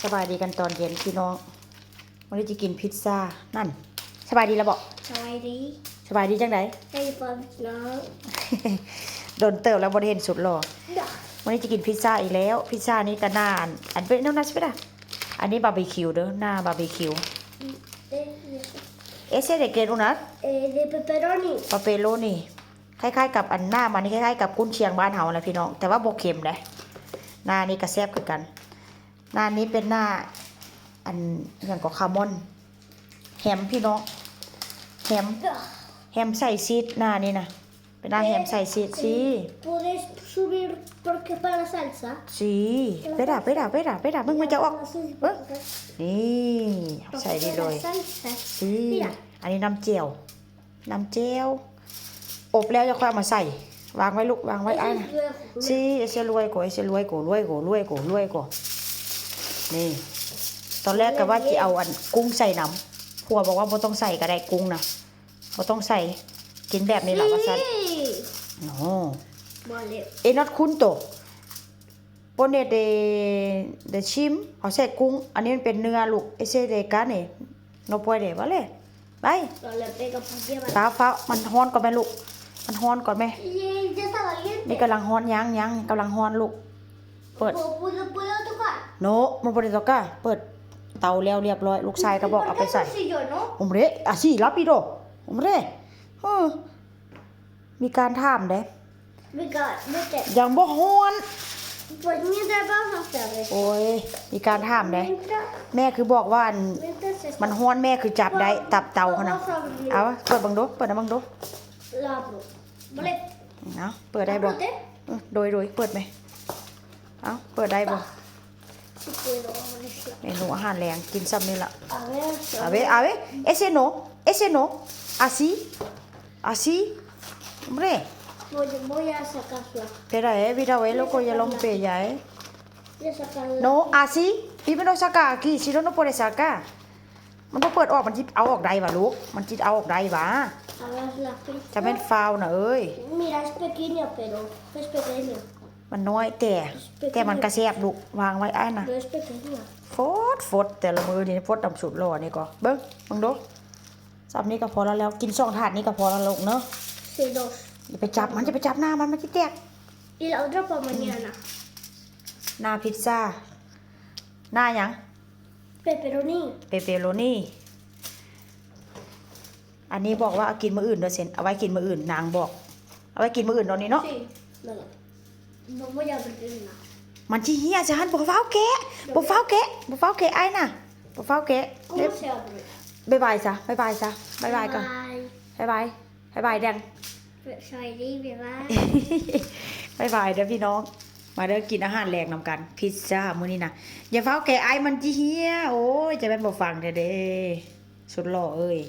สบายดีกันตอนเย็นพี่น้องวันนี้จะกินพิซซ่านั่นสบายดีแล้วบอกสบายดีสบายดีจังไดให้ฟังน้อง โดนเติบแล้วบ่ได้เห็นสุดหล่อวันนี้จะกินพิซซ่าอีกแล้วพิซซ่านี้ก็น่าอันเป็นน้ำน่าใช่ไหมล่ะอันนี้บาร์บีคิวเด้อหน้าบาร์บีคิวเอเซเดเกรุนัสเดเปเปโรนีปาเปโรนี่คล้ายๆกับอันหน้ามันนี่คล้ายๆกับกุ้นเชียงบ้านเฮาแหละพี่น้องแต่ว่าบ่เค็มนะหน้านี้ก็แซ่บคือกันหน้านี้เป็นหน้าอันอย่างก็คาร์มอนแฮมพี่น้องแฮมใส่ซีดหน้านี่นะเป็นหน้าแฮมใส่ซีดสิ puedes subir porque para la salsa สิไปด่ามึงมันจะออกเบิ้งนี่ใส่ดีเลยสิอันนี้น้ำเจียวอบแล้วจะค่อยเอามาใส่วางไว้ลูกวางไว้อ่ะสิเสียรวยก่อนี่ตอนแรกก็ว่าจะเอาอันกุ้งใส่น้ำผัวบอกว่าบ่ต้องใส่ก็ได้กุ้งนะบ่ต้องใส่กินแบบนี้แหละว่าซั่นโอ้เอ็นอตคุ้นโตปนเดชิมเอาใส่กุ้งอันนี้มันเป็นเนื้อลูกเอเซเดกาเน่โนปวยเดวะเลยไปฟ้ามันฮ้อนก่อนไหมลูกมันฮ้อนก่อนไหมนี่กำลังฮ้อนยังกำลังฮ้อนลูกเปิดโนมันบ่ได้ตอกะเปิดเตาแล้วเรียบร้อยลูกชายก็บอกเอาไปใส่เรอ่ะสิรับอีโดเรมีการถามเด้ยังบ่ฮ้อนโอ้ยมีการถามเด้แม่คือบอกว่ามันฮ้อนแม่คือจับได้ตับเตาเขานะเอาเปิดบังดูเปิดนะบังดูเอาเปิดได้บ่โดยเปิดไหมเอาเปิดได้บ่เมนูอาหารแรงกินซ้ำนี่ละa ver ese no así hombre voy a sacarla espera mira loco ya lo rompí ya no así primero saca aquí si no puede sacar มันต้องเปิดออกมันจิตเอาออกได้ป่ะลูกมันจิตเอาออกได้ป่ะจะเป็นฟาวนะเอ้ย mira es pequeño pero es pequeño มันน้อยแต่มันกระแซบลูกวางไว้ไอ้น่ะฟดแต่ละมือนี่ฟดดำสุดหล่อนี่ก็เบิ้งบังดูซับนี้ก็พอแล้วกิน2 ถาดนี้ก็พอแล้วลูกเนาะอย่าไปจับหน้ามันจะแตก y la otra para mañana หน้าพิซซ่าหน้าหยังเปปเปโรนี่อันนี้บอกว่าเอากินมื้ออื่นเด้อเซนเอาไว้กินมื้ออื่นนางบอกเอาไว้กินมื้ออื่นตอนนี้เนาะมันสิเหี่ยจานบ่ฟ้าวแกะไอ้น่ะบ่ฟ้าวแกะบ๊ายบายซะบ๊ายบายก่อนบ๊ายบายแดงบ๊ายบายเด้อพี่น้องมาเด้อกินอาหารแรงนำกันพิซซ่ามื้อนี้นะอย่าฟ้าวแกะไอ้มันสิเหี่ยโอ้ยจะเป็นบ่ฟังเด้สุดหล่อเอ้ย